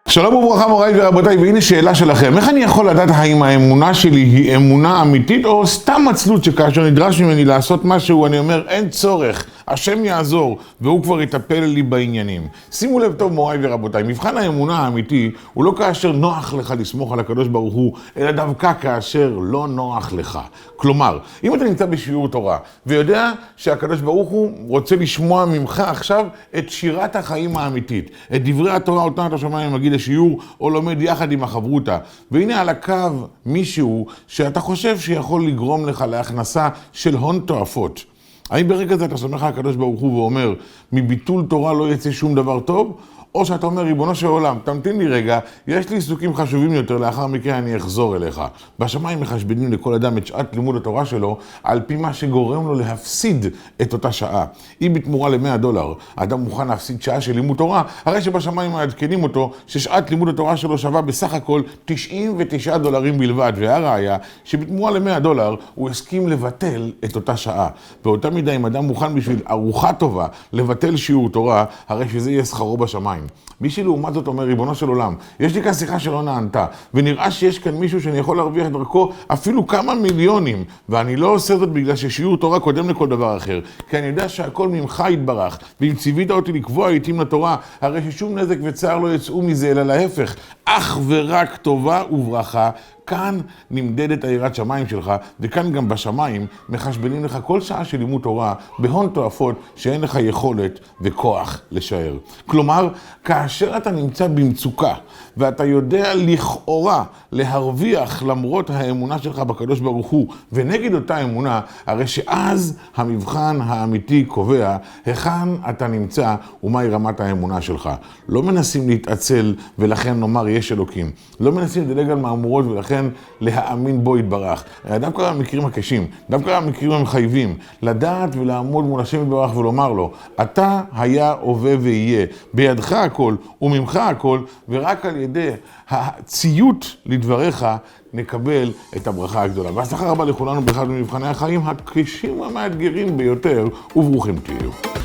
שלום וברכה מוריי ורבותיי, והנה שאלה שלכם. איך אני יכול לדעת האם האמונה שלי היא אמונה אמיתית או סתם עצלות שכאשר נדרש ממני לעשות משהו אני אומר אין צורך, השם יעזור והוא כבר יטפל לי בעניינים. שימו לב טוב מוריי ורבותיי, מבחן האמונה האמיתי הוא לא כאשר נוח לך לסמוך על הקדוש ברוך הוא, אלא דווקא כאשר לא נוח לך. כלומר, אם אתה נמצא בשיעור תורה ויודע שהקדוש ברוך הוא רוצה לשמוע ממך עכשיו את שירת החיים האמיתית, את דברי התורה אותה אתה שומע מגיד לשיעור או לומד יחד עם החברותה, והנה על הקו מישהו שאתה חושב שיכול לגרום לך להכנסה של הון תועפות. האם ברגע זה אתה סומך על הקדוש ברוך הוא ואומר מביטול תורה לא יצא שום דבר טוב? או שאתה אומר, ריבונו של עולם, תמתין לי רגע, יש לי עיסוקים חשובים יותר, לאחר מכן אני אחזור אליך. בשמיים מחשבנים לכל אדם את שעת לימוד התורה שלו, על פי מה שגורם לו להפסיד את אותה שעה. אם בתמורה ל$100, האדם מוכן להפסיד שעה של לימוד תורה, הרי שבשמיים מעדכנים אותו ששעת לימוד התורה שלו שווה בסך הכל $99 בלבד, והראיה שבתמורה ל$100 הוא הסכים לבטל את אותה שעה. באותה מידה, אם אדם מוכן בשביל ארוחה טובה לבטל שיעור תורה, הרי שזה יהיה שכרו בשמיים. מי שלעומת זאת אומר, ריבונו של עולם, יש לי כאן שיחה שלא נענתה, ונראה שיש כאן מישהו שאני יכול להרוויח דרכו אפילו כמה מיליונים, ואני לא עושה זאת בגלל ששיעור תורה קודם לכל דבר אחר, כי אני יודע שהכל ממך יתברך, ואם ציווית אותי לקבוע עיתים לתורה, הרי ששום נזק וצער לא יצאו מזה, אלא להפך, אך ורק טובה וברכה. כאן נמדדת היראת שמיים שלך, וכאן גם בשמיים מחשבנים לך כל שעה של לימוד תורה בהון תועפות שאין לך יכולת וכוח לשער. כלומר, כאשר אתה נמצא במצוקה, ואתה יודע לכאורה להרוויח למרות האמונה שלך בקדוש ברוך הוא, ונגד אותה אמונה, הרי שאז המבחן האמיתי קובע היכן אתה נמצא ומהי רמת האמונה שלך. לא מנסים להתעצל ולכן נאמר יש אלוקים. לא מנסים לדלג על מהמורות ולכן להאמין בו יתברך. דווקא המקרים הקשים, דווקא המקרים המחייבים, לדעת ולעמוד מול השם יתברך ולומר לו, אתה היה הווה ויהיה, בידך הכל וממך הכל, ורק על ידי הציות לדבריך נקבל את הברכה הגדולה. והצלחה רבה לכולנו באחד ממבחני החיים הקשים והמאתגרים ביותר, וברוכים תהיו.